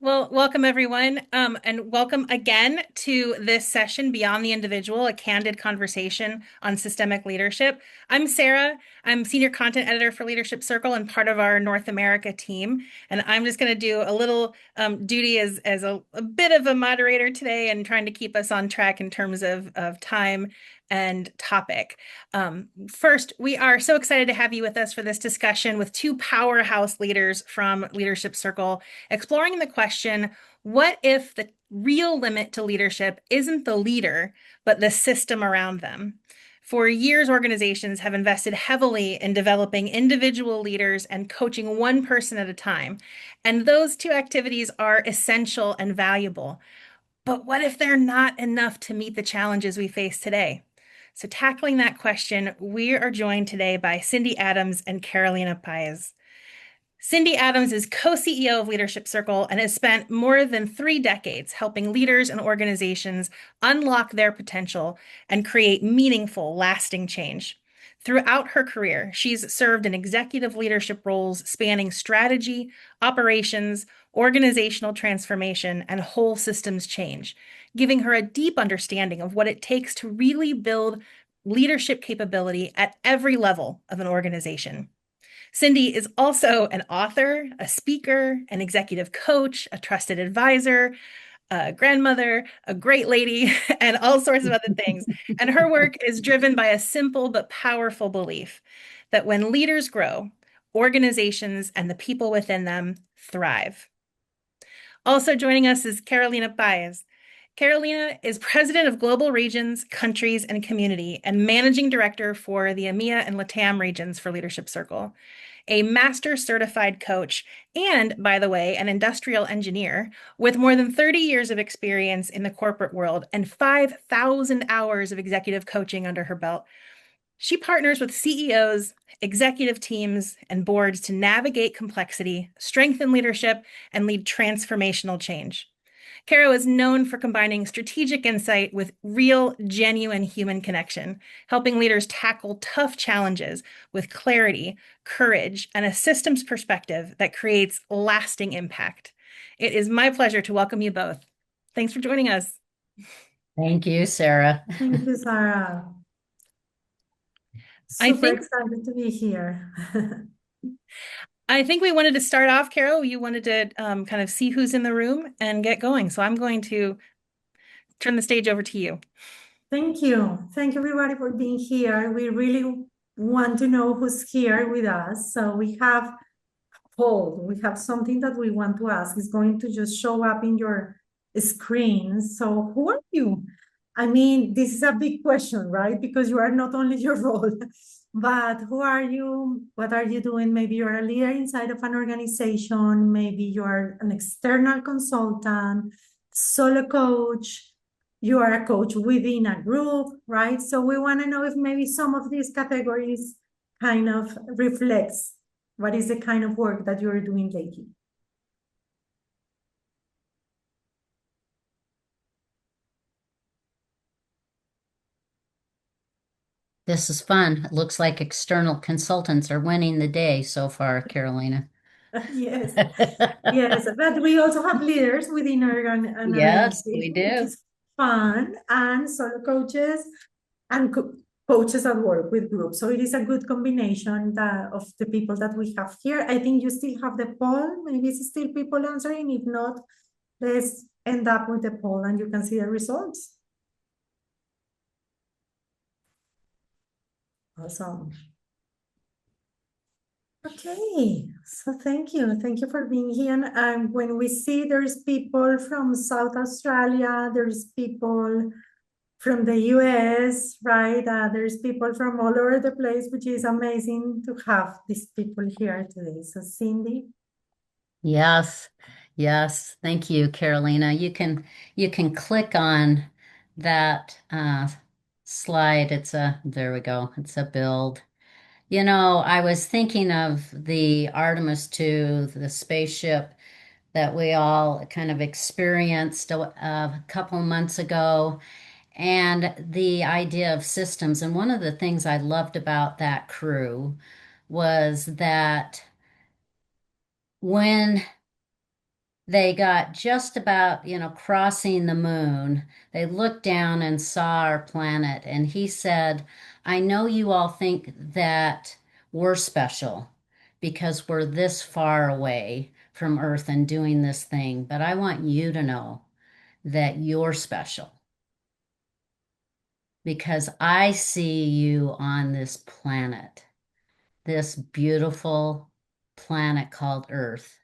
Well, welcome everyone, and welcome again to this session, Beyond the Individual, a candid conversation on systemic leadership. I'm Sarah. I'm Senior Content Editor for Leadership Circle and part of our North America team. And I'm just going to do a little duty as a bit of a moderator today and trying to keep us on track in terms of time and topic. First, we are so excited to have you with us for this discussion with two powerhouse leaders from Leadership Circle exploring the question, what if the real limit to leadership isn't the leader, but the system around them? For years, organizations have invested heavily in developing individual leaders and coaching one person at a time. And those two activities are essential and valuable. But what if they're not enough to meet the challenges we face today? So, tackling that question, we are joined today by Cindy Adams and Carolina Páez. Cindy Adams is co-CEO of Leadership Circle and has spent more than 3 decades helping leaders and organizations unlock their potential and create meaningful, lasting change. Throughout her career, she's served in executive leadership roles spanning strategy, operations, organizational transformation, and whole systems change, giving her a deep understanding of what it takes to really build leadership capability at every level of an organization. Cindy is also an author, a speaker, an executive coach, a trusted advisor, a grandmother, a great lady, and all sorts of other things. And her work is driven by a simple but powerful belief that when leaders grow, organizations and the people within them thrive. Also joining us is Carolina Páez. Carolina is president of Global Regions, Countries, and Community, and managing director for the EMEA and LATAM regions for Leadership Circle. A master certified coach, and by the way, an industrial engineer with more than 30 years of experience in the corporate world and 5,000 hours of executive coaching under her belt. She partners with CEOs, executive teams, and boards to navigate complexity, strengthen leadership, and lead transformational change. Caro is known for combining strategic insight with real, genuine human connection, helping leaders tackle tough challenges with clarity, courage, and a systems perspective that creates lasting impact. It is my pleasure to welcome you both. Thanks for joining us. Thank you, Sarah. Thank you, Sarah. I Super think excited to be here. I think we wanted to start off, Carol. You wanted to kind of see who's in the room and get going. So I'm going to turn the stage over to you. Thank you. Thank you, everybody, for being here. We really want to know who's here with us. So we have a poll. We have something that we want to ask. It's going to just show up in your screen. So who are you? I mean, this is a big question, right? Because you are not only your role, but who are you? What are you doing? Maybe you're a leader inside of an organization. Maybe you're an external consultant, solo coach. You are a coach within a group, right? So we want to know if maybe some of these categories kind of reflects what is the kind of work that you're doing lately. This is fun. It looks like external consultants are winning the day so far, Carolina. Yes, yes, but we also have leaders within an Yes, we organization, which do. is fun, and solo coaches and coaches that work with groups. So it is a good combination of the people that we have here. I think you still have the poll. Maybe it's still people answering. If not, let's end up with the poll and you can see the results. Awesome. Okay, so thank you. Thank you for being here. And when we see there's people from South Australia, there's people from the US, right? There's people from all over the place, which is amazing to have these people here today. So Cindy. Yes, yes. Thank you, Carolina. You can click on that slide. There we go. It's a build. I was thinking of the Artemis 2, the spaceship that we all kind of experienced a couple months ago, and the idea of systems. And one of the things I loved about that crew was that when they got just about, crossing the moon. They looked down and saw our planet, and he said, I know you all think that we're special because we're this far away from Earth and doing this thing, but I want you to know that you're special because I see you on this planet, this beautiful planet called Earth.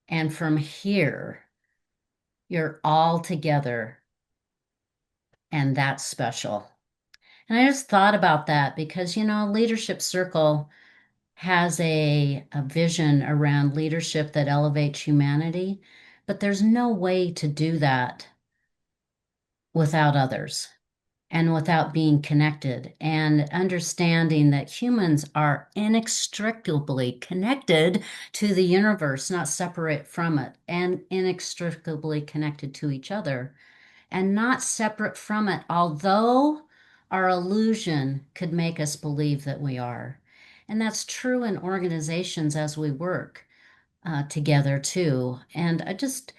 And from here, you're all together, and that's special. And I just thought about that because, Leadership Circle has a vision around leadership that elevates humanity, but there's no way to do that without others and without being connected and understanding that humans are inextricably connected to the universe, not separate from it, and inextricably connected to each other and not separate from it, although our illusion could make us believe that we are. And that's true in organizations as we work together too. And I just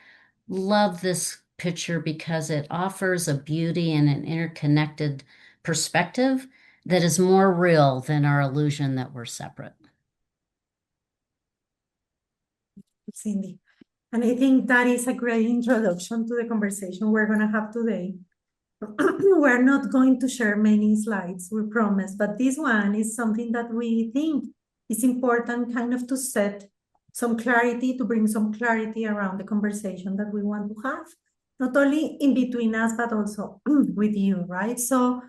love this picture because it offers a beauty and an interconnected perspective that is more real than our illusion that we're separate. Cindy. And I think that is a great introduction to the conversation we're going to have today. We're not going to share many slides, we promise, but this one is something that we think is important kind of to set some clarity, to bring some clarity around the conversation that we want to have, not only in between us, but also with you, right? So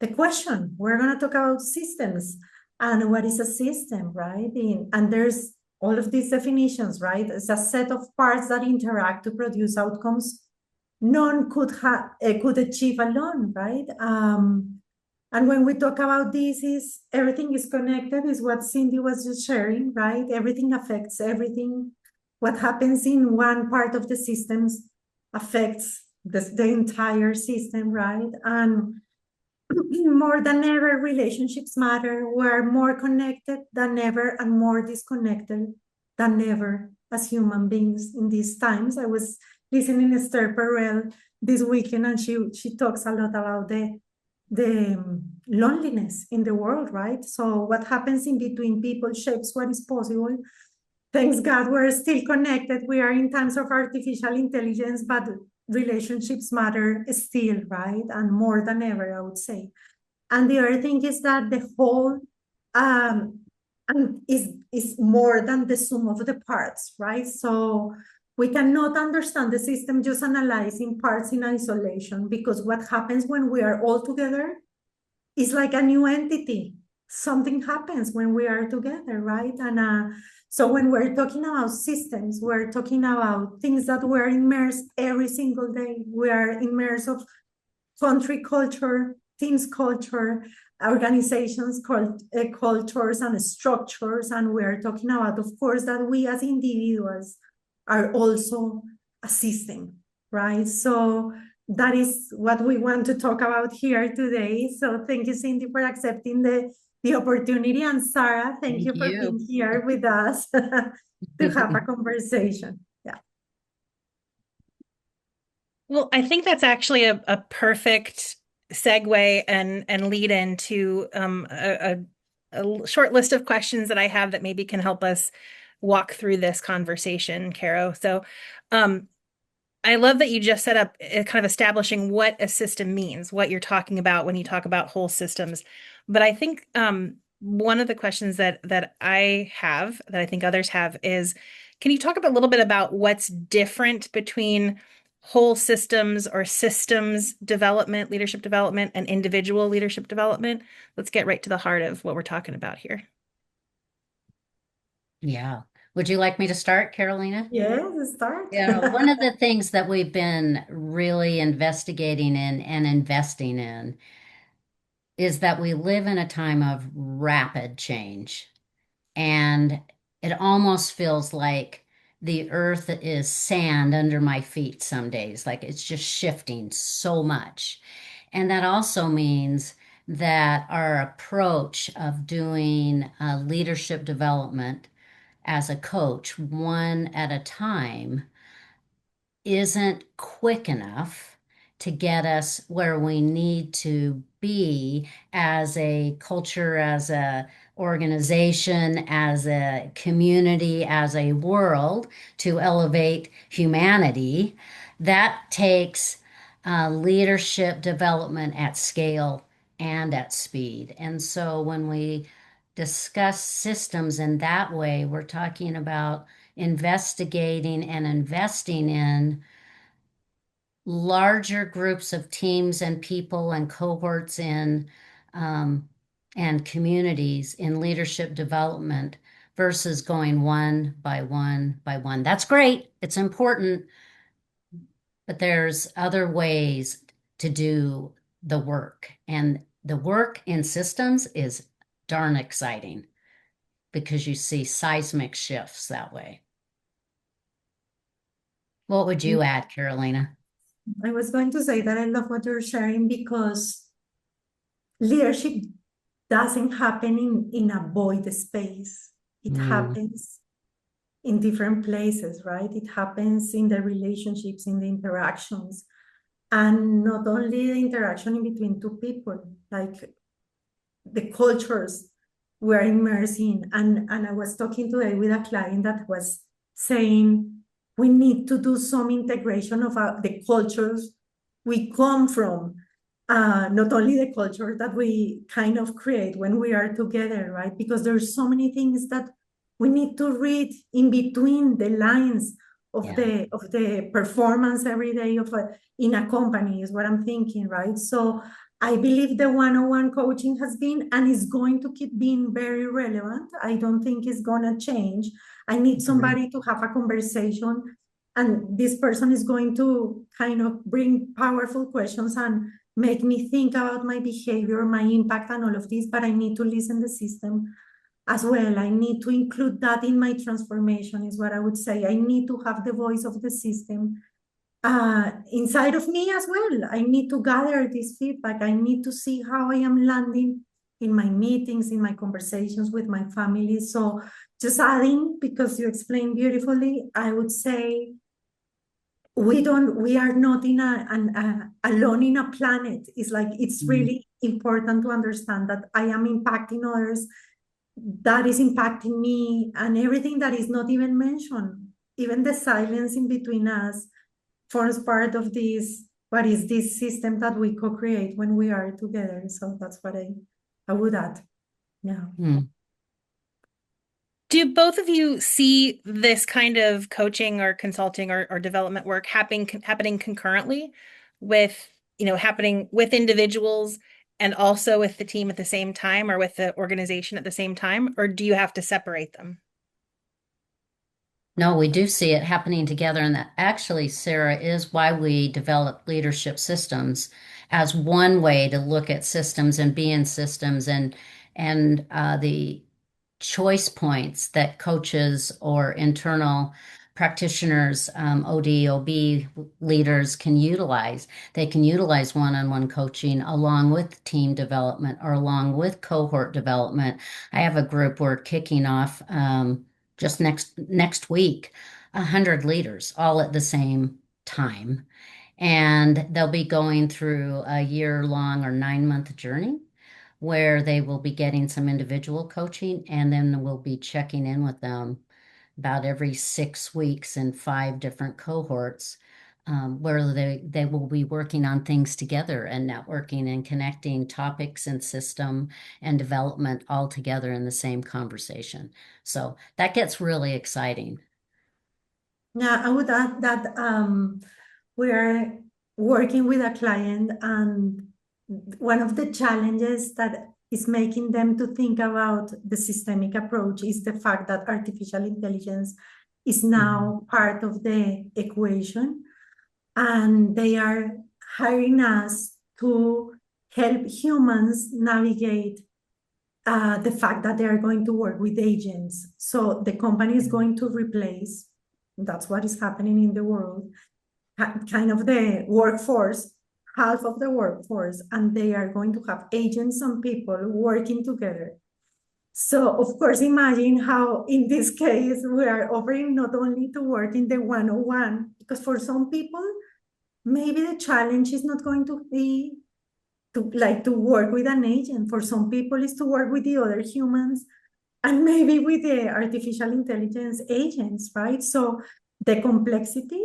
the question, we're going to talk about systems and what is a system, right? And there's all of these definitions, right? It's a set of parts that interact to produce outcomes none could achieve alone, right? And when we talk about this, is everything is connected, is what Cindy was just sharing, right? Everything affects everything. What happens in one part of the systems affects the entire system, right? And more than ever, relationships matter. We're more connected than ever and more disconnected than ever as human beings in these times. I was listening to Esther Perel this weekend, and she talks a lot about the loneliness in the world, right? So what happens in between people shapes what is possible. Thanks God, we're still connected. We are in times of artificial intelligence, but relationships matter still, right? And more than ever, I would say. And the other thing is that the whole and is more than the sum of the parts, right? So we cannot understand the system just analyzing parts in isolation, because what happens when we are all together is like a new entity. Something happens when we are together, right? And so when we're talking about systems, we're talking about things that we're immersed every single day. We are immersed of country culture, teams culture, organizations cultures and structures. And we're talking about, of course, that we as individuals are also a system, right? So that is what we want to talk about here today. So thank you, Cindy, for accepting the opportunity. And Sarah, thank you for being here with us to have a conversation. Yeah. Well, I think that's actually a perfect segue and lead into a short list of questions that I have that maybe can help us walk through this conversation, Caro. So, I love that you just set up kind of establishing what a system means, what you're talking about when you talk about whole systems. But I think one of the questions that I have, that I think others have, is can you talk a little bit about what's different between whole systems or systems development, leadership development, and individual leadership development? Let's get right to the heart of what we're talking about here. Yeah. Would you like me to start, Carolina? Yes, start. Yeah, one of the things that we've been really investigating in and investing in is that we live in a time of rapid change. And it almost feels like the earth is sand under my feet some days, like it's just shifting so much. And that also means that our approach of doing leadership development as a coach, one at a time, isn't quick enough to get us where we need to be as a culture, as a organization, as a community, as a world to elevate humanity. That takes leadership development at scale and at speed. And so when we discuss systems in that way, we're talking about investigating and investing in larger groups of teams and people and cohorts in and communities in leadership development versus going one by one by one. That's great. It's important, but there's other ways to do the work. And the work in systems is darn exciting because you see seismic shifts that way. What would you add, Carolina? I was going to say that I love what you're sharing because leadership doesn't happen in a void space. It happens in different places, right? It happens in the relationships, in the interactions, and not only the interaction in between two people, like the cultures we're immersed in. And I was talking today with a client that was saying we need to do some integration of the cultures we come from, not only the culture that we kind of create when we are together, right? Because there's so many things that we need to read in between the lines of the performance every day in a company is what I'm thinking, right? So I believe the one-on-one coaching has been and is going to keep being very relevant. I don't think it's gonna change. I need somebody to have a conversation, and this person is going to kind of bring powerful questions and make me think about my behavior, my impact, and all of this, but I need to listen the system as well. I need to include that in my transformation, is what I would say. I need to have the voice of the system inside of me as well. I need to gather this feedback. I need to see how I am landing in my meetings, in my conversations with my family. So just adding, because you explained beautifully, I would say we are not alone in a planet. It's like, it's really important to understand that I am impacting others, that is impacting me, and everything that is not even mentioned, even the silence in between us, forms part of what is this system that we co-create when we are together. So that's what I would add. Yeah. Do both of you see this kind of coaching or consulting or development work happening concurrently with, happening with individuals and also with the team at the same time, or with the organization at the same time? Or do you have to separate them? No, we do see it happening together. And that actually, Sarah, is why we develop leadership systems as one way to look at systems and be in systems and the choice points that coaches or internal practitioners, OD, OB leaders can utilize. They can utilize one-on-one coaching along with team development or along with cohort development. I have a group we're kicking off just next week, 100 leaders all at the same time. And they'll be going through a year-long or 9-month journey where they will be getting some individual coaching, and then we'll be checking in with them about every 6 weeks in 5 different cohorts, where they will be working on things together and networking and connecting topics and system and development all together in the same conversation. So that gets really exciting. Yeah, I would add that we are working with a client, and one of the challenges that is making them to think about the systemic approach is the fact that artificial intelligence is now part of the equation, and they are hiring us to help humans navigate the fact that they are going to work with agents. So the company is going to replace, that's what is happening in the world, kind of the workforce, half of the workforce, and they are going to have agents and people working together So of course, imagine how in this case, we are offering not only to work in the one-on-one, because for some people, maybe the challenge is not going to be to work with an agent. For some people, is to work with the other humans and maybe with the artificial intelligence agents, right? So the complexity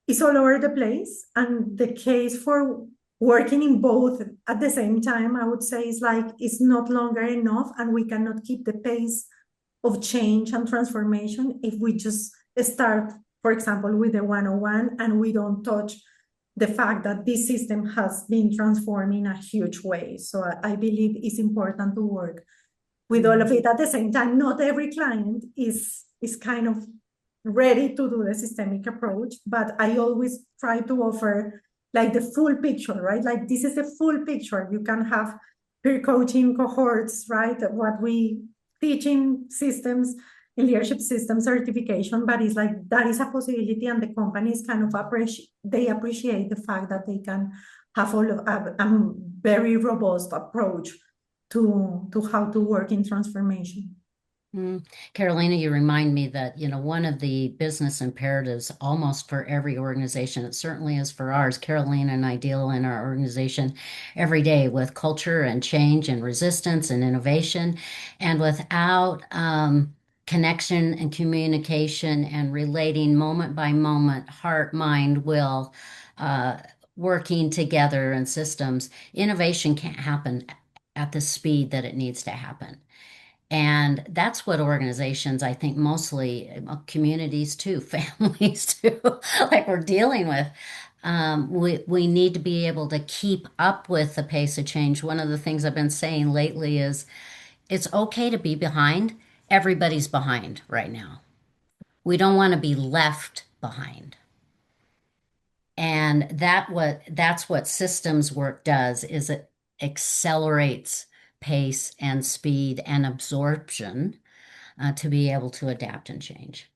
is all over the place. And the case for working in both at the same time, I would say, is like it's not longer enough, and we cannot keep the pace of change and transformation if we just start, for example, with the one-on-one and we don't touch the fact that this system has been transformed in a huge way. So I believe it's important to work with all of it at the same time. Not every client is kind of ready to do the systemic approach, but I always try to offer like the full picture, right? Like this is the full picture. You can have peer coaching cohorts, right? What we teach in systems, in leadership system certification, but it's like that is a possibility, and the companies kind of appreciate the fact that they can have all of a very robust approach to how to work in transformation. Carolina, you remind me that, one of the business imperatives almost for every organization, it certainly is for ours. Carolina and I deal in our organization every day with culture and change and resistance and innovation. And without connection and communication and relating moment by moment, heart, mind, will, working together in systems, innovation can't happen at the speed that it needs to happen. And that's what organizations, I think, mostly communities too, families too, like we're dealing with. We need to be able to keep up with the pace of change. One of the things I've been saying lately is it's okay to be behind. Everybody's behind right now. We don't want to be left behind. And that's what systems work does, is it accelerates pace and speed and absorption to be able to adapt and change.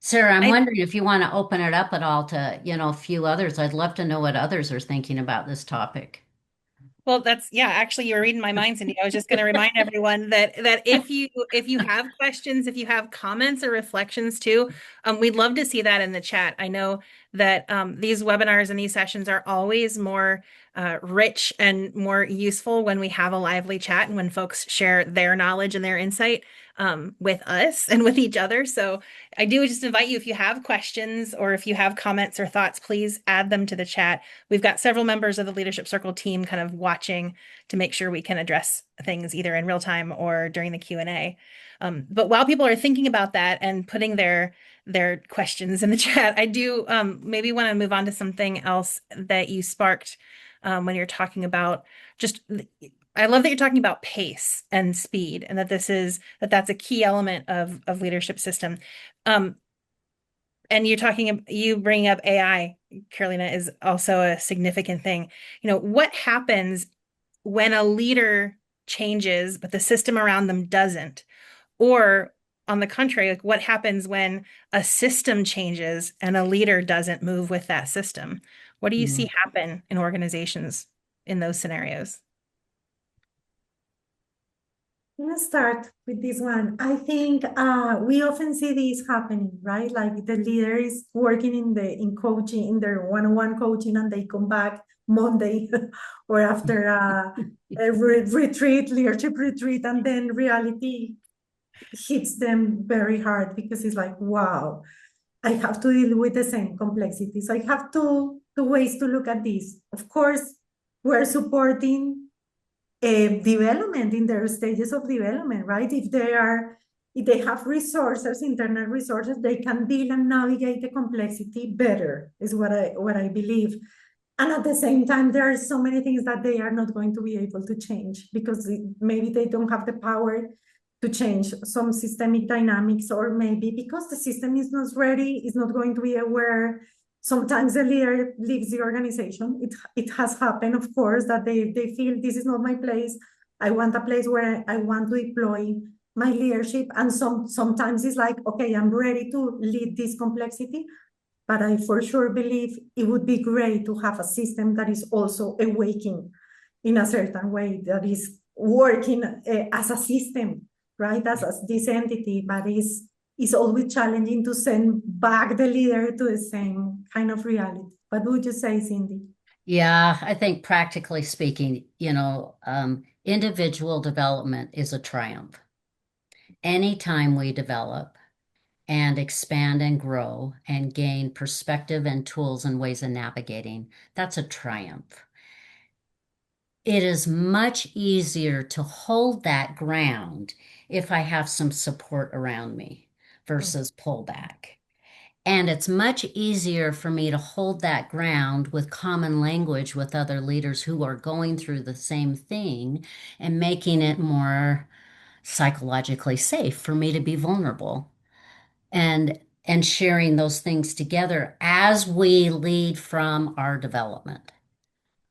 Sarah, I'm wondering if you want to open it up at all to, a few others. I'd love to know what others are thinking about this topic. Well, actually you were reading my mind, Cindy. I was just going to remind everyone that if you have questions, if you have comments or reflections too, we'd love to see that in the chat. I know that these webinars and these sessions are always more rich and more useful when we have a lively chat and when folks share their knowledge and their insight with us and with each other. So I do just invite you, if you have questions or if you have comments or thoughts, please add them to the chat. We've got several members of the Leadership Circle team kind of watching to make sure we can address things either in real time or during the Q&A. But while people are thinking about that and putting their questions in the chat, I do maybe want to move on to something else that you sparked when you're talking about just I love that you're talking about pace and speed, and that's a key element of leadership system. And you bringing up AI, Carolina, is also a significant thing. What happens when a leader changes, but the system around them doesn't? Or on the contrary, like what happens when a system changes and a leader doesn't move with that system? What do you see happen in organizations in those scenarios? I'm gonna start with this one. I think we often see this happening, right? Like the leader is working in coaching, in their one-on-one coaching, and they come back Monday or after a retreat, leadership retreat, and then reality hits them very hard because it's like, wow, I have to deal with the same complexity. So I have two ways to look at this. Of course, we're supporting development in their stages of development, right? If they have resources, internal resources, they can deal and navigate the complexity better, is what I believe. And at the same time, there are so many things that they are not going to be able to change because maybe they don't have the power to change some systemic dynamics, or maybe because the system is not ready, is not going to be aware. Sometimes the leader leaves the organization. It has happened, of course, that they feel this is not my place. I want a place where I want to deploy my leadership. And sometimes it's like, okay, I'm ready to lead this complexity, but I for sure believe it would be great to have a system that is also awakening in a certain way, that is working as a system, right? As this entity, but it's always challenging to send back the leader to the same kind of reality. What would you say, Cindy? Yeah, I think practically speaking, individual development is a triumph. Anytime we develop and expand and grow and gain perspective and tools and ways of navigating, that's a triumph. It is much easier to hold that ground if I have some support around me versus pull back. And it's much easier for me to hold that ground with common language with other leaders who are going through the same thing and making it more psychologically safe for me to be vulnerable and sharing those things together as we lead from our development.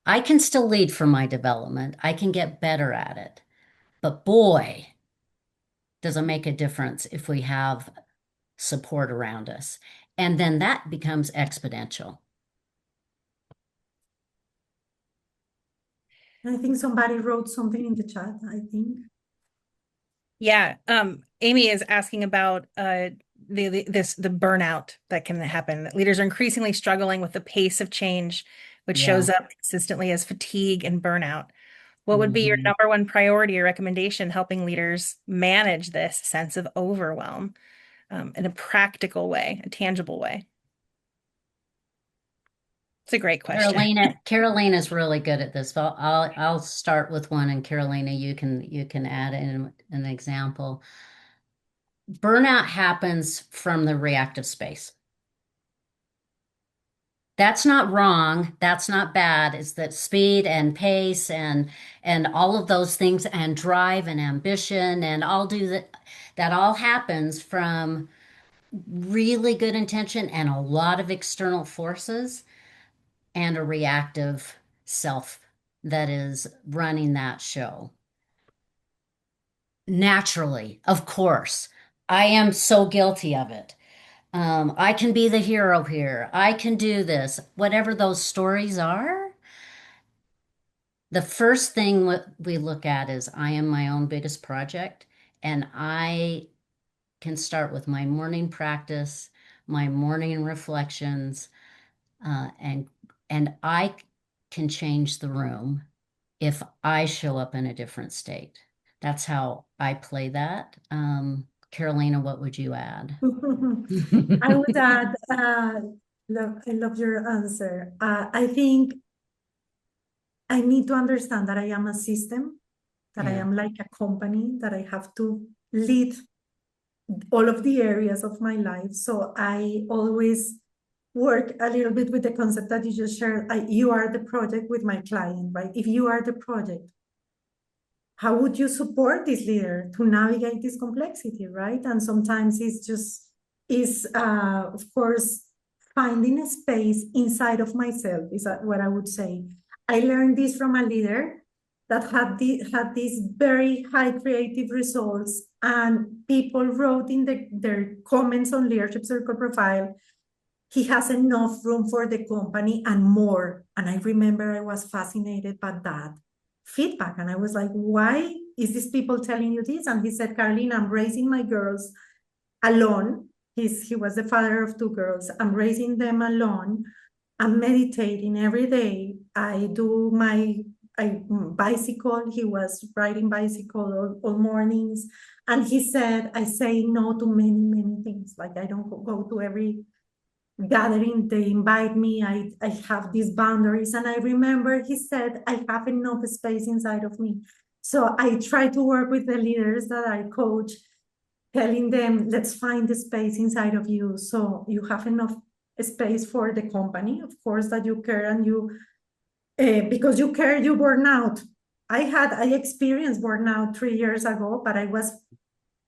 I can still lead from my development. I can get better at it. But boy, does it make a difference if we have support around us. And then that becomes exponential. I think somebody wrote something in the chat, I think. Yeah, Amy is asking about the burnout that can happen. Leaders are increasingly struggling with the pace of change, which Yeah. shows up consistently as fatigue and burnout. What would be your Mhm. number one priority or recommendation helping leaders manage this sense of overwhelm in a practical way, a tangible way? It's a great question. Carolina's really good at this. I'll start with one, and Carolina, you can add in an example. Burnout happens from the reactive space. That's not wrong. That's not bad. It's that speed and pace and all of those things and drive and ambition and all do that. That all happens from really good intention and a lot of external forces and a reactive self that is running that show. Naturally, of course, I am so guilty of it. I can be the hero here. I can do this. Whatever those stories are, the first thing we look at is I am my own biggest project, and I can start with my morning practice, my morning reflections, and I can change the room if I show up in a different state. That's how I play that. Carolina, what would you add? I would add, I love your answer. I think I need to understand that I am a system, that I Yeah. am like a company, that I have to lead all of the areas of my life. So I always work a little bit with the concept that you just shared. You are the project with my client, right? If you are the project, how would you support this leader to navigate this complexity, right? And sometimes it's just of course finding a space inside of myself is what I would say. I learned this from a leader that had these very high creative results, and people wrote in their comments on Leadership Circle profile, he has enough room for the company and more. And I remember I was fascinated by that feedback. And I was like, why is these people telling you this? And he said, Carolina, I'm raising my girls alone. He was the father of two girls. I'm raising them alone. I'm meditating every day. I do I bicycle. He was riding bicycle all mornings. And he said, I say no to many, many things. Like I don't go to every gathering, they invite me, I have these boundaries. And I remember he said, I have enough space inside of me. So I try to work with the leaders that I coach, telling them, let's find the space inside of you. So you have enough space for the company, of course, that you care, and because you care, you burn out. I experienced burnout 3 years ago, but I was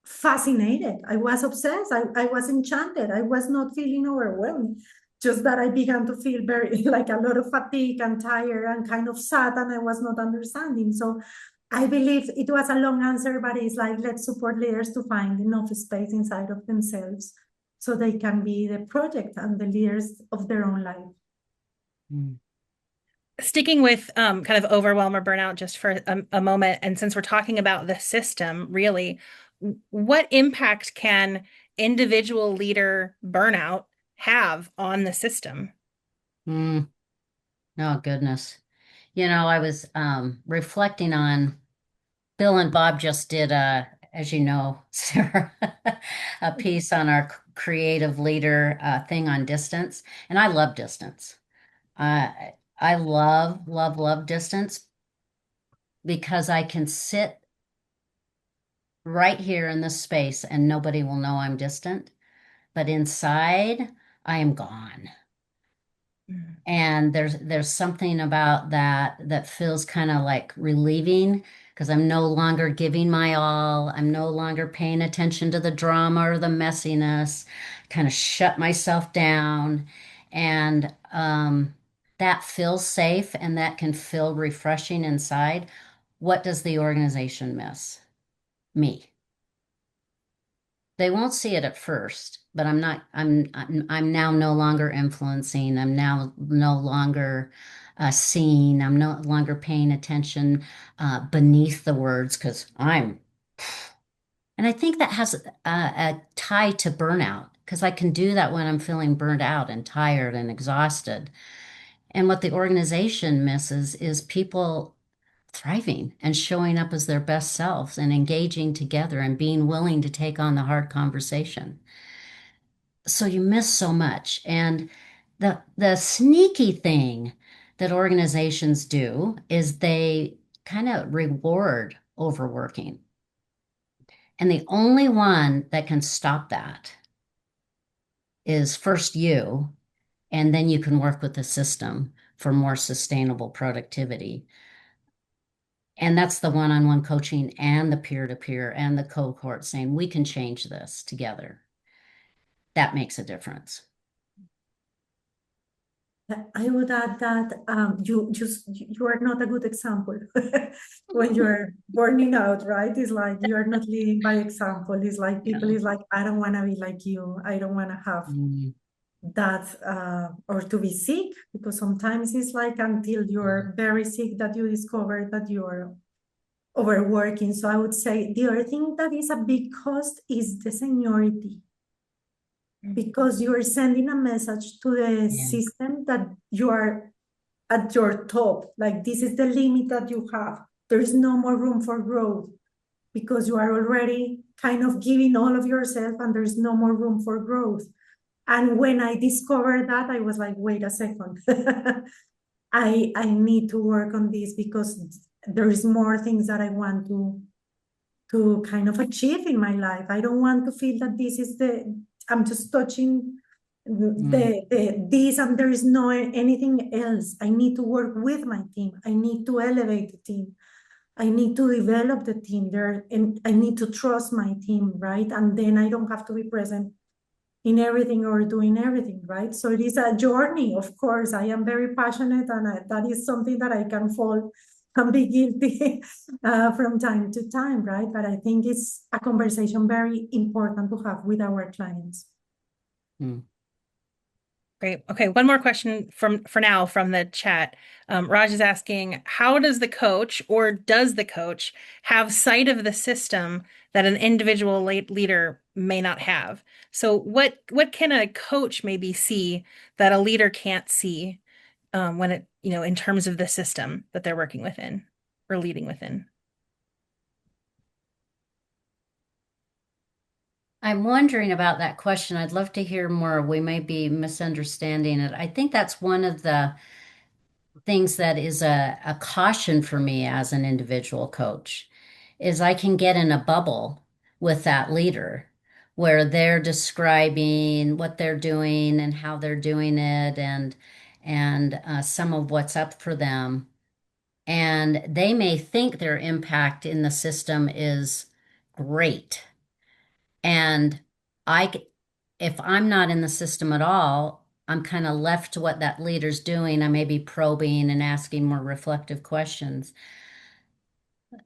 fascinated. I was obsessed. I was enchanted. I was not feeling overwhelmed. Just that I began to feel very like a lot of fatigue and tired and kind of sad, and I was not understanding. So I believe it was a long answer, but it's like, let's support leaders to find enough space inside of themselves so they can be the project and the leaders of their own life. Mm. sticking with kind of overwhelm or burnout just for a moment, and since we're talking about the system, really, what impact can individual leader burnout have on the system? Mm, oh, goodness. I was reflecting on Bill and Bob just did as you know, Sarah, a piece on our creative leader thing on distance, and I love distance. I love, love, love distance because I can sit right here in this space and nobody will know I'm distant, but inside I am gone. Mm. And there's something about that feels kind of like relieving because I'm no longer giving my all. I'm no longer paying attention to the drama or the messiness. Kind of shut myself down, and that feels safe and that can feel refreshing inside. What does the organization miss? Me. They won't see it at first, but I'm now no longer influencing. I'm now no longer seeing. I'm no longer paying attention beneath the words because and I think that has a tie to burnout because I can do that when I'm feeling burnt out and tired and exhausted. And what the organization misses is people thriving and showing up as their best selves and engaging together and being willing to take on the hard conversation. So you miss so much. And the sneaky thing that organizations do is they kind of reward overworking. And the only one that can stop that is first you, and then you can work with the system for more sustainable productivity. And that's the one-on-one coaching and the peer-to-peer and the cohort saying, we can change this together. That makes a difference. I would add that you are not a good example when you're burning out, right? It's like you are not leading by example. It's like people Yeah. is like, I don't want to be like you. I don't want to have Mm, that or to be sick because sometimes it's like until mm, you're very sick that you discover that you're overworking. So I would say the other thing that is a big cost is the seniority because you are sending a message to the yeah. system that you are at your top. Like this is the limit that you have. There is no more room for growth because you are already kind of giving all of yourself and there's no more room for growth. And when I discovered that, I was like, wait a second. I need to work on this because there is more things that I want to kind of achieve in my life. I don't want to feel that this is I'm just touching Mm, this and there is no anything else. I need to work with my team. I need to elevate the team. I need to develop the team there and I need to trust my team, right? And then I don't have to be present in everything or doing everything, right? So it is a journey, of course. I am very passionate, and that is something that I can fall and be guilty from time to time, right? But I think it's a conversation very important to have with our clients. mm. Great. Okay, one more question for now from the chat. Raj is asking, how does the coach or does the coach have sight of the system that an individual leader may not have? So what can a coach maybe see that a leader can't see when in terms of the system that they're working within or leading within? I'm wondering about that question. I'd love to hear more. We may be misunderstanding it. I think that's one of the things that is a caution for me as an individual coach is I can get in a bubble with that leader where they're describing what they're doing and how they're doing it and some of what's up for them. And they may think their impact in the system is great. And I, if I'm not in the system at all, I'm kind of left to what that leader's doing. I may be probing and asking more reflective questions.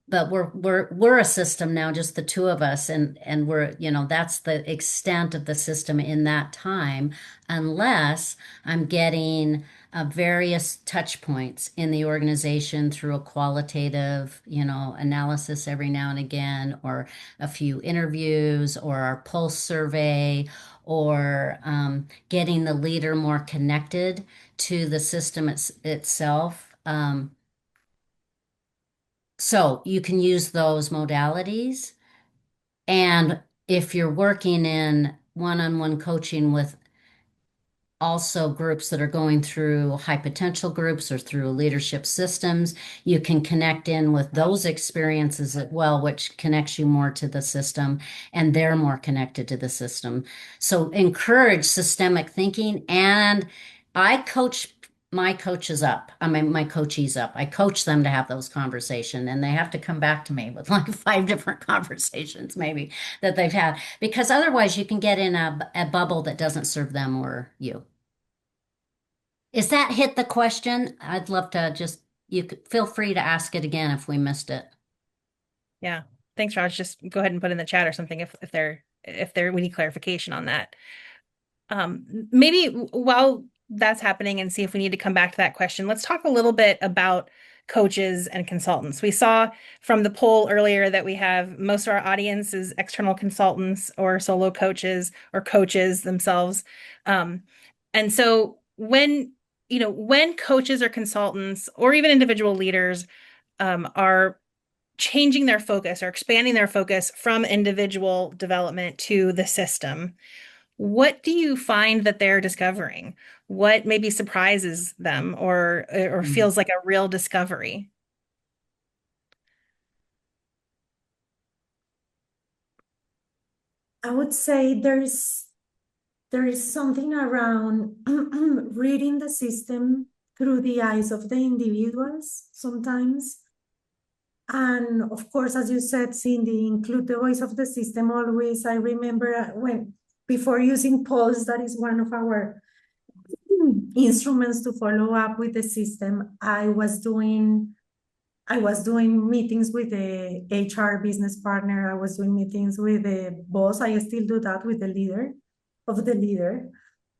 But we're a system now, just the two of us, and that's the extent of the system in that time, unless I'm getting various touch points in the organization through a qualitative, analysis every now and again, or a few interviews, or our pulse survey, or getting the leader more connected to the system itself. So you can use those modalities. And if you're working in one-on-one coaching with also groups that are going through high potential groups or through leadership systems, you can connect in with those experiences as well, which connects you more to the system and they're more connected to the system. So encourage systemic thinking. And I coach my coaches up. I mean, my coachees up. I coach them to have those conversations and they have to come back to me with like 5 different conversations maybe that they've had, because otherwise you can get in a bubble that doesn't serve them or you. Is that hit the question? I'd love to just, you could feel free to ask it again if we missed it. Yeah. Thanks, Raj. Just go ahead and put in the chat or something if we need clarification on that. Maybe while that's happening and see if we need to come back to that question, let's talk a little bit about coaches and consultants. We saw from the poll earlier that we have most of our audience is external consultants or solo coaches or coaches themselves. And so when coaches or consultants or even individual leaders are changing their focus or expanding their focus from individual development to the system, what do you find that they're discovering? What maybe surprises them or feels like a real discovery? I would say there is something around reading the system through the eyes of the individuals sometimes. And of course, as you said, Cindy, include the voice of the system always. I remember when before using Pulse, that is one of our instruments to follow up with the system. I was doing meetings with the HR business partner. I was doing meetings with the boss. I still do that with the leader of the leader.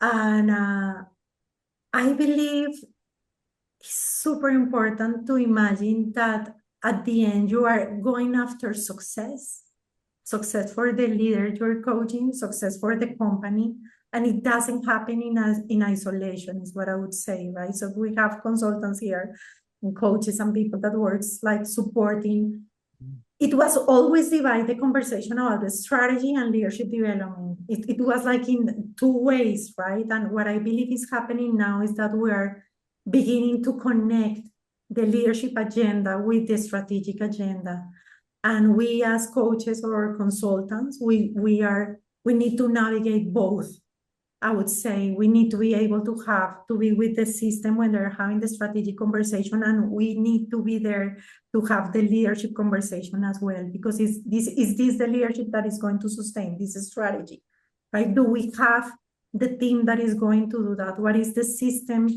And I believe it's super important to imagine that at the end you are going after success for the leader you're coaching, success for the company, and it doesn't happen in isolation is what I would say, right? So we have consultants here and coaches and people that works like supporting. It was always divide the conversation about the strategy and leadership development. It was like in two ways, right? And what I believe is happening now is that we are beginning to connect the leadership agenda with the strategic agenda. And we as coaches or consultants, we need to navigate both. I would say we need to be able to be with the system when they're having the strategic conversation, and we need to be there to have the leadership conversation as well, because is this the leadership that is going to sustain this strategy, right? Do we have the team that is going to do that? What is the system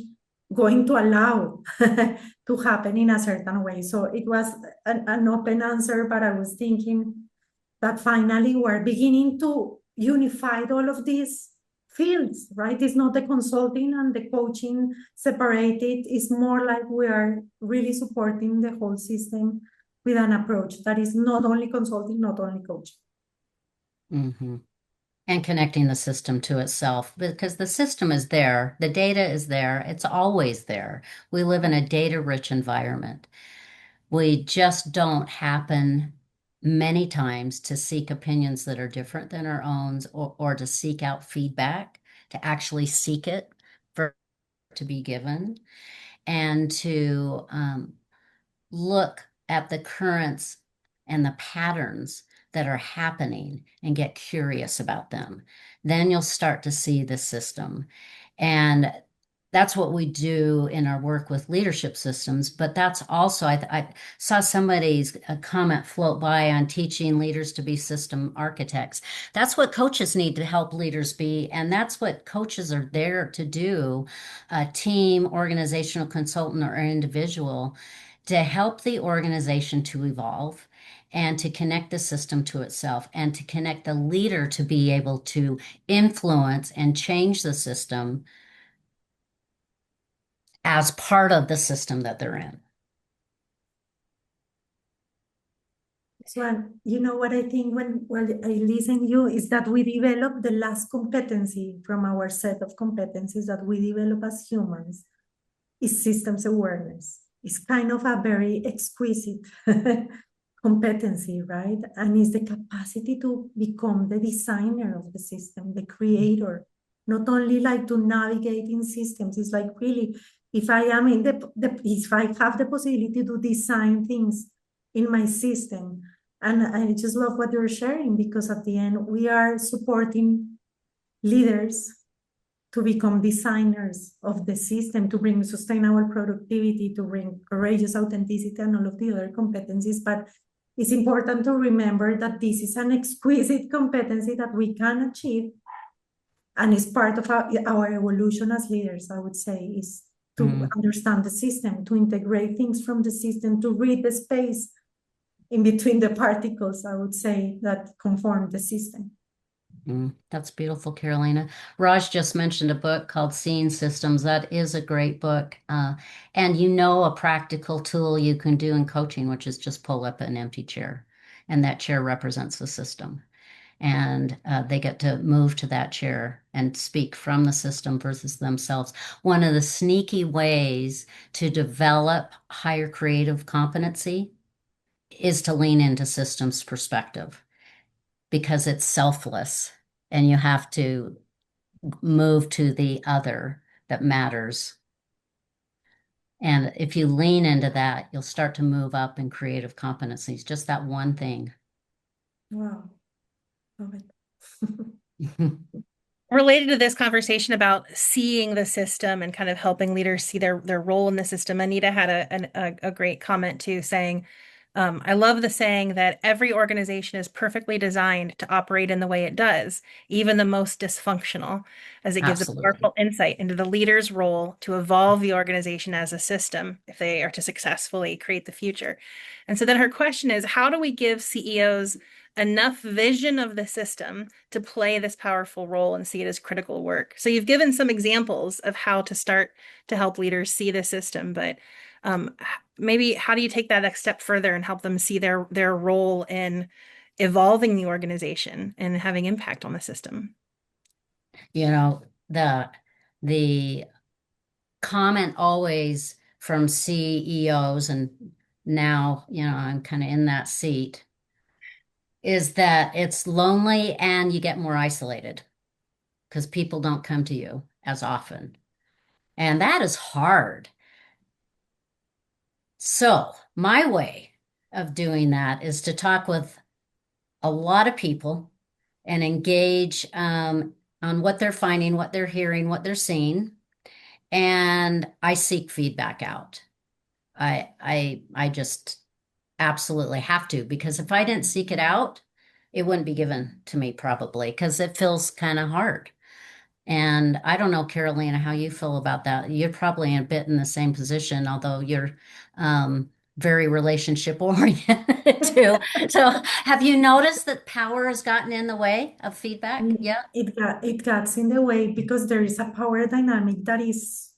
going to allow to happen in a certain way? So it was an open answer, but I was thinking that finally we're beginning to unify all of these fields, right? It's not the consulting and the coaching separated. It's more like we are really supporting the whole system with an approach that is not only consulting, not only coaching. Mm-hmm. And connecting the system to itself, because the system is there, the data is there, it's always there. We live in a data-rich environment. We just don't happen many times to seek opinions that are different than our own, or to seek out feedback, to actually seek it for to be given, and to look at the currents and the patterns that are happening and get curious about them. Then you'll start to see the system. And that's what we do in our work with leadership systems. But that's also, I saw somebody's comment float by on teaching leaders to be system architects. That's what coaches need to help leaders be. And that's what coaches are there to do, a team, organizational consultant, or individual, to help the organization to evolve and to connect the system to itself and to connect the leader to be able to influence and change the system as part of the system that they're in. So, you know what I think when I listen you is that we develop the last competency from our set of competencies that we develop as humans is systems awareness. It's kind of a very exquisite competency, right? And it's the capacity to become the designer of the system, the creator, not only like to navigate in systems. It's like really, if I am in if I have the possibility to design things in my system, and I just love what you're sharing because at the end we are supporting leaders to become designers of the system, to bring sustainable productivity, to bring courageous authenticity and all of the other competencies. But it's important to remember that this is an exquisite competency that we can achieve and is part of our evolution as leaders, I would say, is to understand the system, to integrate things from the system, to read the space in between the particles, I would say, that conform the system. That's beautiful, Carolina. Raj just mentioned a book called Seeing Systems. That is a great book. And a practical tool you can do in coaching, which is just pull up an empty chair. And that chair represents the system. And they get to move to that chair and speak from the system versus themselves. One of the sneaky ways to develop higher creative competency is to lean into systems perspective because it's selfless and you have to move to the other that matters. And if you lean into that, you'll start to move up in creative competencies, just that one thing. Wow. Love it. Related to this conversation about seeing the system and kind of helping leaders see their role in the system, Anita had a great comment too, saying, I love the saying that every organization is perfectly designed to operate in the way it does, even the most dysfunctional, as it gives a Absolutely. powerful insight into the leader's role to evolve the organization as a system if they are to successfully create the future. And so then her question is, how do we give CEOs enough vision of the system to play this powerful role and see it as critical work? So you've given some examples of how to start to help leaders see the system, but maybe how do you take that next step further and help them see their role in evolving the organization and having impact on the system? The comment always from CEOs, and now, I'm kind of in that seat, is that it's lonely and you get more isolated because people don't come to you as often. And that is hard. So my way of doing that is to talk with a lot of people and engage on what they're finding, what they're hearing, what they're seeing. And I seek feedback out. I just absolutely have to, because if I didn't seek it out, it wouldn't be given to me probably, because it feels kind of hard. And I don't know, Carolina, how you feel about that. You're probably a bit in the same position, although you're very relationship oriented too. So have you noticed that power has gotten in the way of feedback? Yeah. It gets in the way because there is a power dynamic that is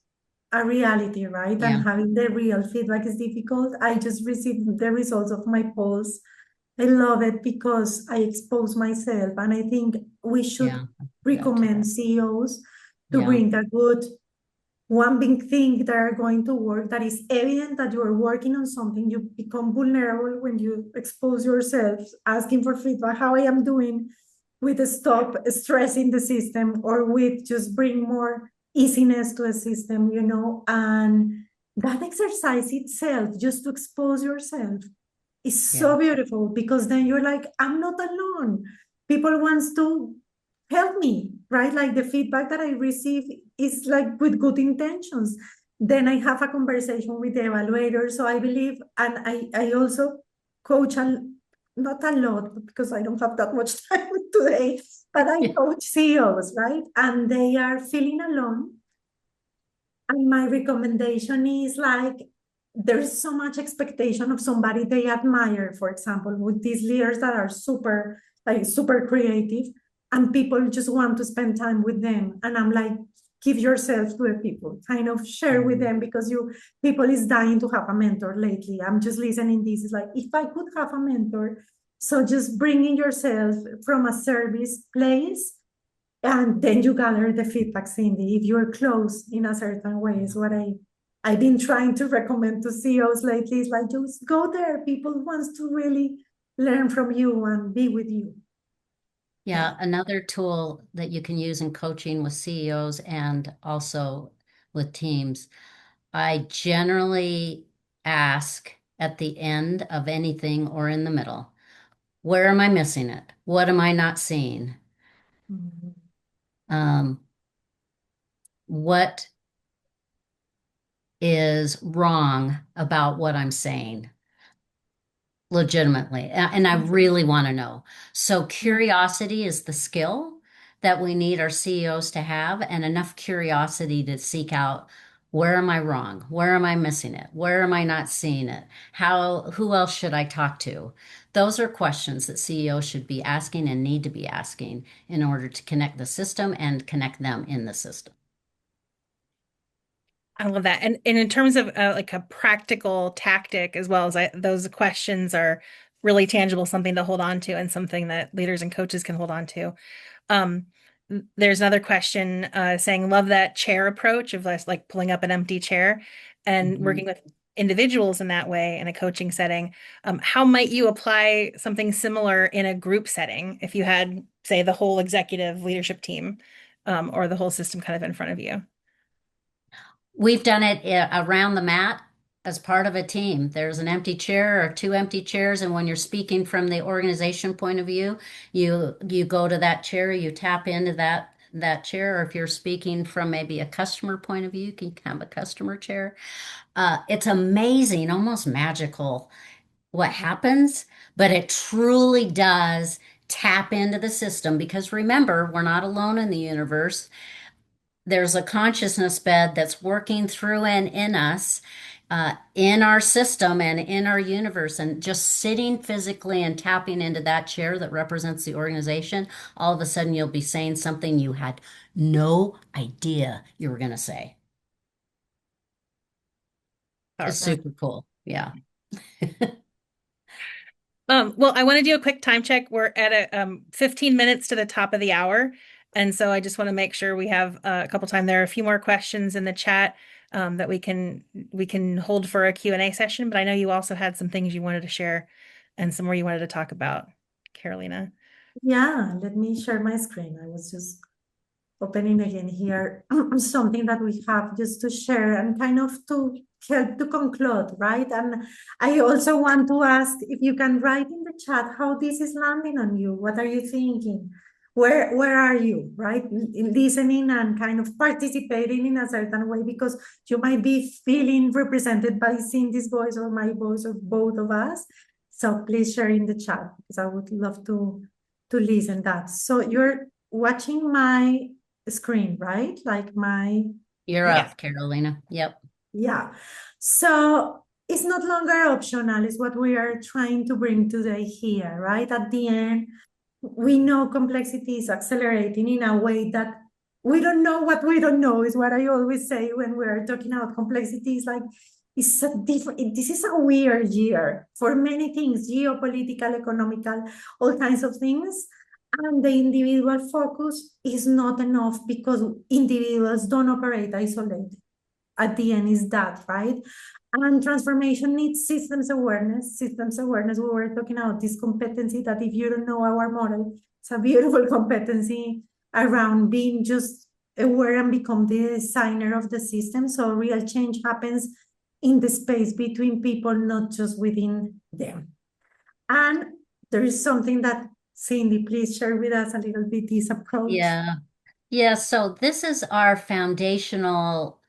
a reality, right? Yeah. And having the real feedback is difficult. I just received the results of my polls. I love it because I expose myself, and I think we should recommend CEOs to bring a good one big thing that are going to work, that is evident that you are working on something. You become vulnerable when you expose yourself, asking for feedback, how I am doing with stop stressing the system, or with just bring more easiness to a system, and that exercise itself, just to expose yourself, is so beautiful, because then you're like, I'm not alone. People wants to help me, right? Like the feedback that I receive is like with good intentions. Then I have a conversation with the evaluator. So I believe, and I also coach, not a lot because I don't have that much time today, but I coach CEOs, right? And they are feeling alone. And my recommendation is like, there's so much expectation of somebody they admire, for example, with these leaders that are super, like super creative, and people just want to spend time with them. And I'm like, give yourself to the people, kind of share with them, because you people is dying to have a mentor lately. I'm just listening this, is like, if I could have a mentor, so just bringing yourself from a service place, and then you gather the feedback, Cindy, if you're close in a certain way, is what I've been trying to recommend to CEOs lately. Is like, just go there. People wants to really learn from you and be with you. Yeah, another tool that you can use in coaching with CEOs and also with teams. I generally ask at the end of anything or in the middle, where am I missing it? What am I not seeing? Mhm. Um, what is wrong about what I'm saying? Legitimately. And I really want to know. So curiosity is the skill that we need our CEOs to have, and enough curiosity to seek out, where am I wrong? Where am I missing it? Where am I not seeing it? Who else should I talk to? Those are questions that CEOs should be asking and need to be asking in order to connect the system and connect them in the system. I love that. And in terms of like a practical tactic as well as those questions are really tangible, something to hold on to and something that leaders and coaches can hold on to. Um, there's another question saying, love that chair approach of less like pulling up an empty chair and Mhm. working with individuals in that way in a coaching setting. How might you apply something similar in a group setting if you had, say, the whole executive leadership team or the whole system kind of in front of you? We've done it around the mat as part of a team. There's an empty chair or two empty chairs, and when you're speaking from the organization point of view, you go to that chair, you tap into that chair, or if you're speaking from maybe a customer point of view, you can have a customer chair. It's amazing, almost magical what happens, but it truly does tap into the system because remember, we're not alone in the universe. There's a consciousness bed that's working through and in us, in our system and in our universe. And just sitting physically and tapping into that chair that represents the organization, all of a sudden you'll be saying something you had no idea you were going to say. It's Powerful. super cool. Yeah. Well, I want to do a quick time check. We're at 15 minutes to the top of the hour. And so I just want to make sure we have a couple time. There are a few more questions in the chat that we can hold for a Q&A session, but I know you also had some things you wanted to share and some more you wanted to talk about, Carolina. Yeah, let me share my screen. I was just opening again here something that we have just to share and kind of to help to conclude, right? And I also want to ask if you can write in the chat how this is landing on you. What are you thinking? Where are you, right? Listening and kind of participating in a certain way, because you might be feeling represented by Cindy's voice or my voice or both of us. So please share in the chat because I would love to listen that. So you're watching my screen, right? Like my, You're Yes. up, Carolina. Yep. yeah. So it's not longer optional, is what we are trying to bring today here, right? At the end, we know complexity is accelerating in a way that we don't know what we don't know, is what I always say when we're talking about complexity. Is like, it's a different, this is a weird year for many things, geopolitical, economical, all kinds of things. And the individual focus is not enough because individuals don't operate isolated. At the end is that, right? And transformation needs systems awareness. Systems awareness, we were talking about this competency that if you don't know our model, it's a beautiful competency around being just aware and become the designer of the system. So real change happens in the space between people, not just within them. And there is something that, Cindy, please share with us a little bit this approach. Yeah. Yeah. So this is our foundational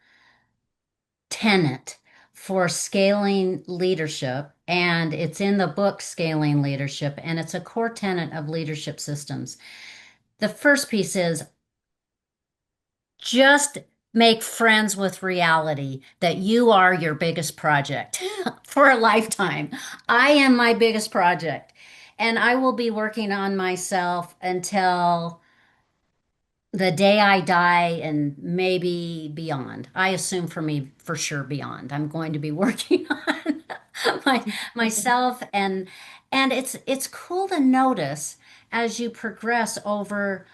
tenet for scaling leadership, and it's in the book Scaling Leadership, and it's a core tenet of leadership systems. The first piece is just make friends with reality that you are your biggest project for a lifetime. I am my biggest project, and I will be working on myself until the day I die and maybe beyond. I assume for me, for sure beyond. I'm going to be working on myself and it's cool to notice as you progress over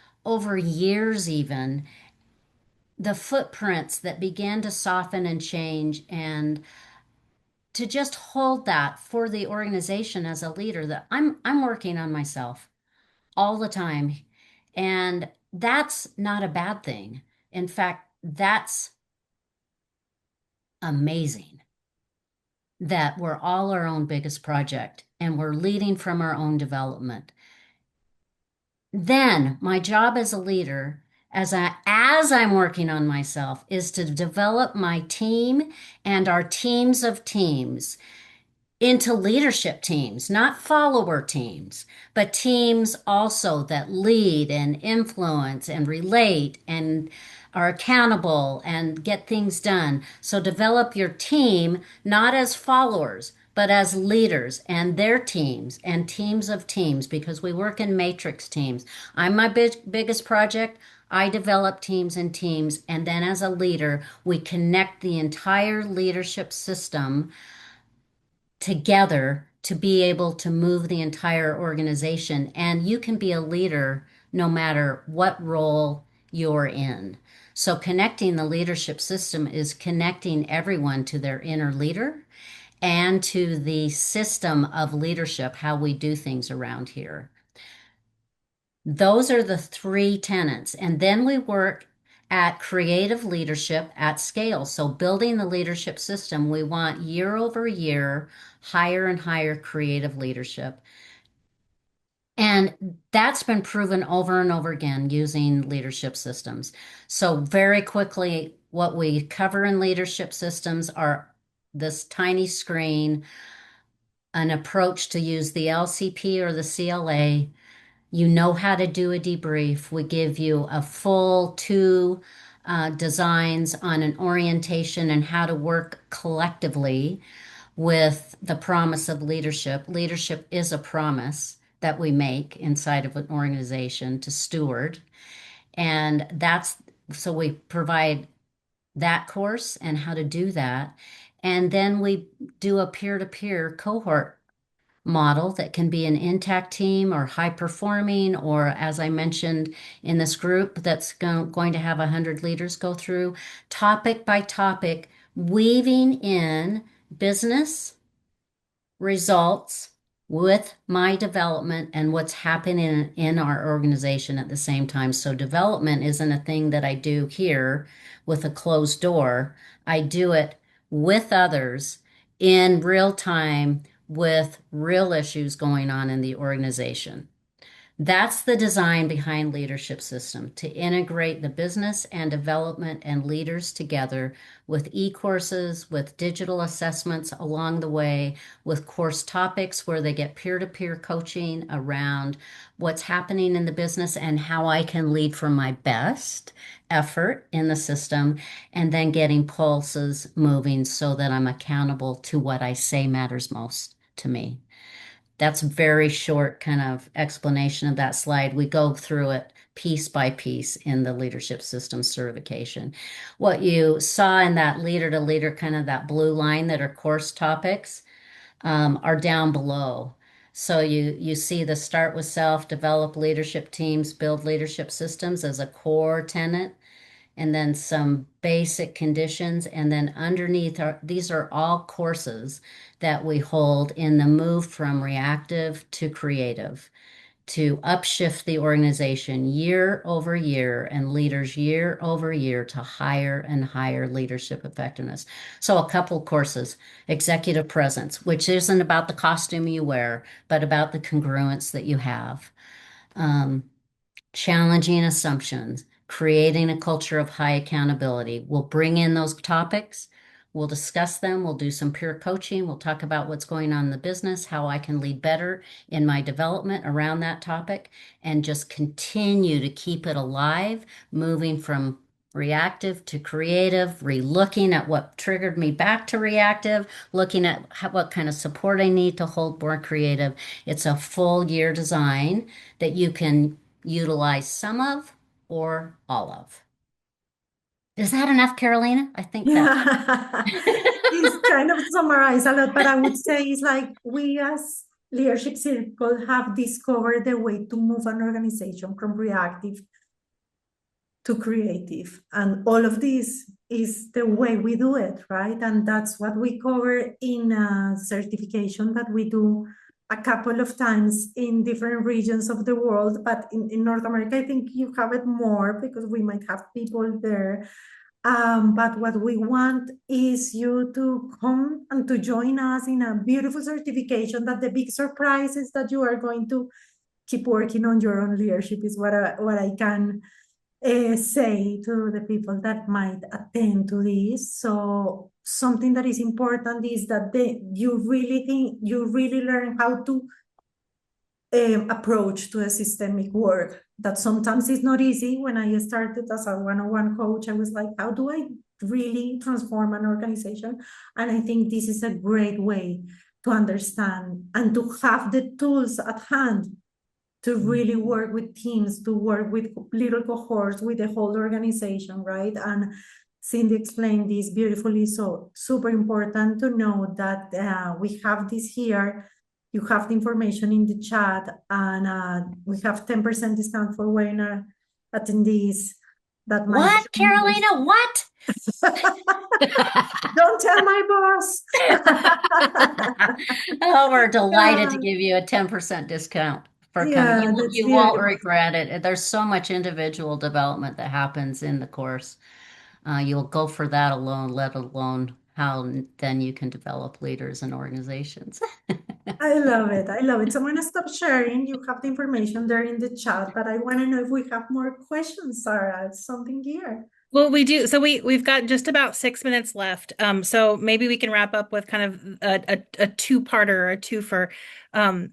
years even the footprints that began to soften and change and to just hold that for the organization as a leader that I'm working on myself all the time. And that's not a bad thing. In fact, that's amazing that we're all our own biggest project and we're leading from our own development. Then my job as a leader, as I'm working on myself, is to develop my team and our teams of teams into leadership teams, not follower teams, but teams also that lead and influence and relate and are accountable and get things done. So develop your team not as followers, but as leaders and their teams and teams of teams because we work in matrix teams. I'm my biggest project. I develop teams and teams. And then as a leader, we connect the entire leadership system together to be able to move the entire organization. And you can be a leader no matter what role you're in. So, connecting the leadership system is connecting everyone to their inner leader and to the system of leadership, how we do things around here. Those are the three tenets. And then we work at creative leadership at scale. So, building the leadership system, we want year over year, higher and higher creative leadership. And that's been proven over and over again using leadership systems. So, very quickly, what we cover in leadership systems are this tiny screen, an approach to use the LCP or the CLA. You know how to do a debrief. We give you a full two designs on an orientation and how to work collectively with the promise of leadership. Leadership is a promise that we make inside of an organization to steward. And that's so we provide that course and how to do that. And then we do a peer to peer cohort model that can be an intact team or high performing, or as I mentioned in this group that's going to have 100 leaders go through topic by topic, weaving in business results with my development and what's happening in our organization at the same time. So development isn't a thing that I do here with a closed door. I do it with others in real time with real issues going on in the organization. That's the design behind leadership system to integrate the business and development and leaders together with e-courses, with digital assessments along the way, with course topics where they get peer-to-peer coaching around what's happening in the business and how I can lead from my best effort in the system, and then getting pulses moving so that I'm accountable to what I say matters most to me. That's very short kind of explanation of that slide. We go through it piece by piece in the leadership systems certification. What you saw in that leader to leader, kind of that blue line that are course topics, are down below. So you see the start with self, develop leadership teams, build leadership systems as a core tenet, and then some basic conditions. And then underneath these are all courses that we hold in the move from reactive to creative to upshift the organization year over year and leaders year over year to higher and higher leadership effectiveness. So a couple courses, executive presence, which isn't about the costume you wear, but about the congruence that you have. Challenging assumptions, creating a culture of high accountability. We'll bring in those topics. We'll discuss them. We'll do some peer coaching. We'll talk about what's going on in the business, how I can lead better in my development around that topic, and just continue to keep it alive, moving from reactive to creative, re-looking at what triggered me back to reactive, looking at what kind of support I need to hold more creative. It's a full year design that you can utilize some of or all of. Is that enough, Carolina? I think that. Yeah, it's kind of summarized a lot, but I would say it's like we as leadership circle have discovered the way to move an organization from reactive to creative. And all of this is the way we do it, right? And that's what we cover in a certification that we do a couple of times in different regions of the world. But in North America, I think you have it more because we might have people there. But what we want is you to come and to join us in a beautiful certification that the big surprise is that you are going to keep working on your own leadership is what I can say to the people that might attend to this. So something that is important is that you really learn how to approach to a systemic work that sometimes is not easy. When I started as a one-on-one coach, I was like, how do I really transform an organization? And I think this is a great way to understand and to have the tools at hand to really work with teams, to work with little cohorts, with the whole organization, right? And Cindy explained this beautifully. So super important to know that we have this here. You have the information in the chat, and we have 10% discount for webinar attendees that might What, join us. Carolina? What? Don't tell my boss. Oh, we're delighted to Yeah, give you a 10% discount for coming. yeah, that's You won't beautiful. regret it. There's so much individual development that happens in the course. You'll go for that alone, let alone how then you can develop leaders and organizations. I love it. I love it. So I'm going to stop sharing. You have the information there in the chat, but I want to know if we have more questions, Sarah. Something here. Well, we do. So we've got just about 6 minutes left. So maybe we can wrap up with kind of a two-parter or a twofer,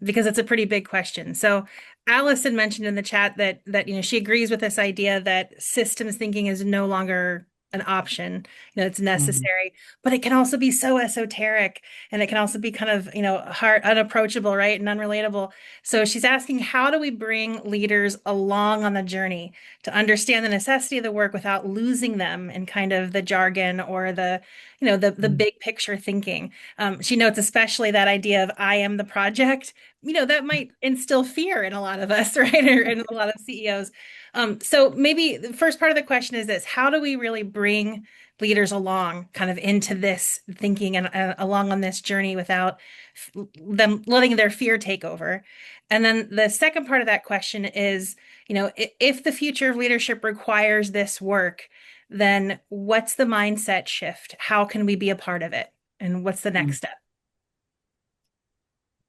because it's a pretty big question. So Allison mentioned in the chat that she agrees with this idea that systems thinking is no longer an option. It's Mhm. necessary, but it can also be so esoteric, and it can also be kind of hard, unapproachable, right, and unrelatable. So she's asking, how do we bring leaders along on the journey to understand the necessity of the work without losing them in kind of the jargon or the Mhm. big picture thinking. She notes especially that idea of I am the project. That might instill fear in a lot of us, right? Or in a lot of CEOs. So maybe the first part of the question is this: how do we really bring leaders along kind of into this thinking and along on this journey without them letting their fear take over? And then the second part of that question is, if the future of leadership requires this work, then what's the mindset shift? How can we be a part of it? And what's the next step?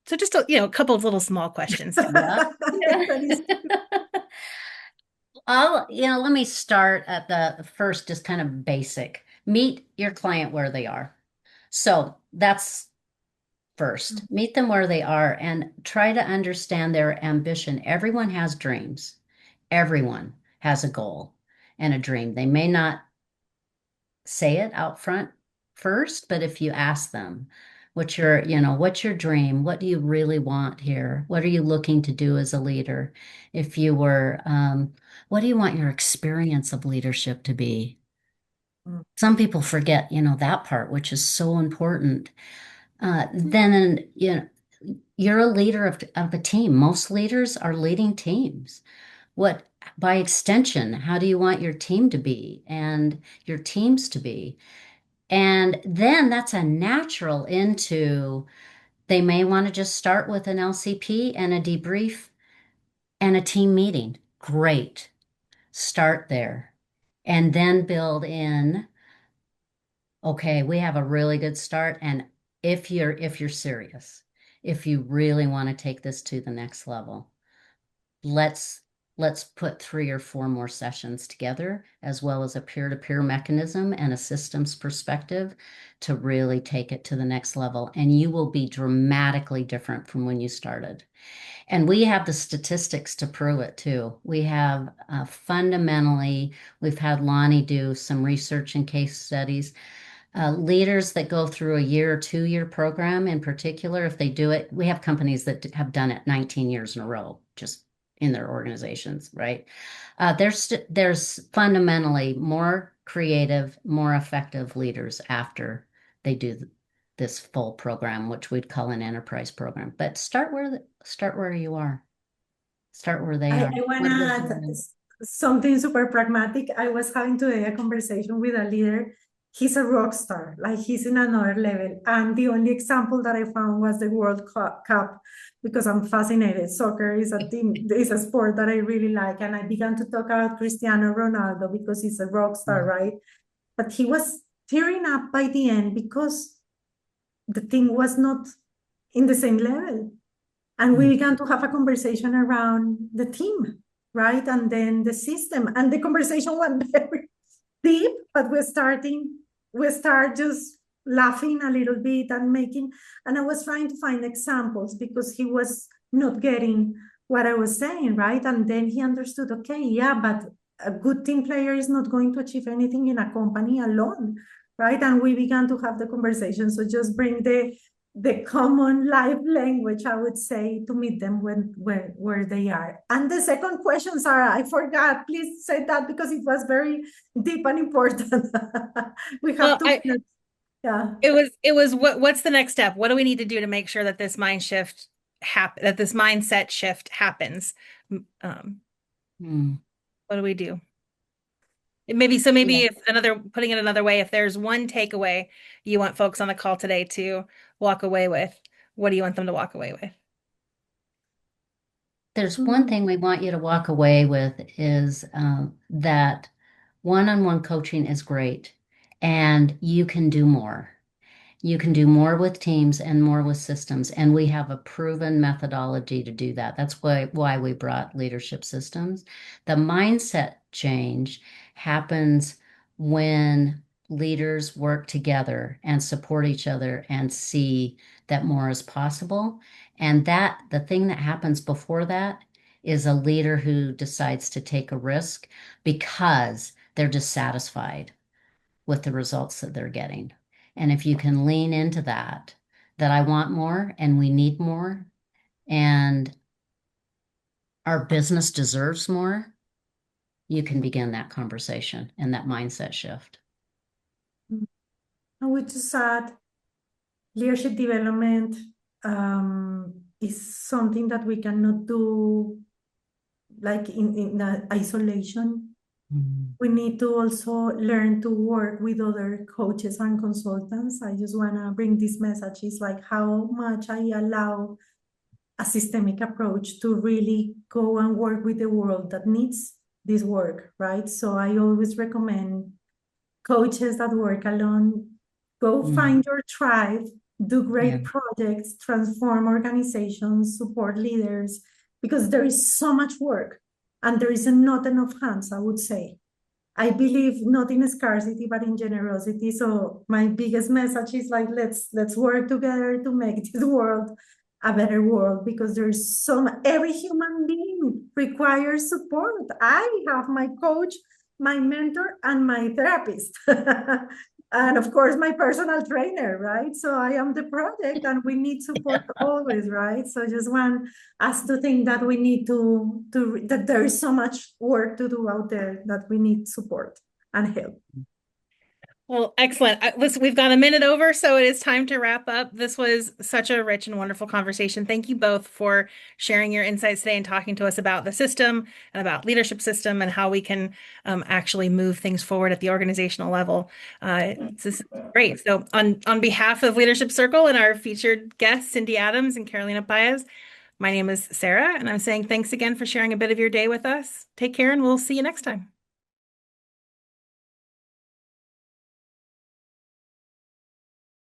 So just a couple of little small questions. Yeah. That is Let me start at the first, just kind of basic. Meet your client where they are. So that's first. Meet them where they are and try to understand their ambition. Everyone has dreams. Everyone has a goal and a dream. They may not say it out front first, but if you ask them, what's your dream? What do you really want here? What are you looking to do as a leader? If you were, what do you want your experience of leadership to be? Some people forget, that part, which is so important. Then, you're a leader of a team. Most leaders are leading teams. What, by extension, how do you want your team to be and your teams to be? And then that's a natural into they may want to just start with an LCP and a debrief and a team meeting. Great. Start there. And then build in, okay, we have a really good start. And if you're serious, if you really want to take this to the next level, let's let's put 3 or 4 more sessions together, as well as a peer-to-peer mechanism and a systems perspective to really take it to the next level. And you will be dramatically different from when you started. And we have the statistics to prove it too. We have fundamentally, we've had Lonnie do some research and case studies. Leaders that go through a year or 2 year program in particular, if they do it, we have companies that have done it 19 years in a row, just in their organizations, right? There's fundamentally more creative, more effective leaders after they do this full program, which we'd call an enterprise program. But start where you are. Start where they are. I want What was to your add something super pragmatic. I was having today a conversation with a leader. He's a rock star, like he's in another level. And the only example that I found was the Cup because I'm fascinated. Soccer is a sport that I really like. And I began to talk about Cristiano Ronaldo because he's a rock star, right? But he was tearing up by the end because the team was not in the same level. And we began to have a conversation around the team, right? And then the system. And the conversation went very deep, but we start just laughing a little bit and and I was trying to find examples because he was not getting what I was saying, right? And then he understood, okay, yeah, but a good team player is not going to achieve anything in a company alone, right? And we began to have the conversation. So just bring the common life language, I would say, to meet them where they are. And the second question, Sarah, I forgot. Please say that because it was very deep and important. We have Well, 2 minutes. Yeah. it was what's the next step? What do we need to do to make sure that this that this mindset shift happens? Um, Mm. what do we do? Maybe Yeah. if putting it another way, if there's one takeaway you want folks on the call today to walk away with, what do you want them to walk away with? There's one thing we want you to walk away with is that one-on-one coaching is great and you can do more. You can do more with teams and more with systems, and we have a proven methodology to do that. That's why we brought leadership systems. The mindset change happens when leaders work together and support each other and see that more is possible. And that the thing that happens before that is a leader who decides to take a risk because they're dissatisfied with the results that they're getting. And if you can lean into that I want more and we need more and our business deserves more, you can begin that conversation and that mindset shift. I would just add leadership development is something that we cannot do like in isolation. Mm. We need to also learn to work with other coaches and consultants. I just want to bring this message. It's like how much I allow a systemic approach to really go and work with the world that needs this work, right? So I always recommend coaches that work alone, go Mm. find your tribe, do Yeah. great projects, transform organizations, support leaders, because there is so much work and there is not enough hands, I would say. I believe not in scarcity, but in generosity. So my biggest message is like, let's work together to make this world a better world because there's every human being requires support. I have my coach, my mentor, and my therapist. And of course, my personal trainer, right? So I am the project and we need support always, right? So just want us to think that we need that there is so much work to do out there that we need support and help. Well, excellent. Listen, we've got a minute over, so it is time to wrap up. This was such a rich and wonderful conversation. Thank you both for sharing your insights today and talking to us about the system and about leadership system and how we can actually move things forward at the organizational level. This is great. So on behalf of Leadership Circle and our featured guests, Cindy Adams and Carolina Páez, my name is Sarah, and I'm saying thanks again for sharing a bit of your day with us. Take care, and we'll see you next time.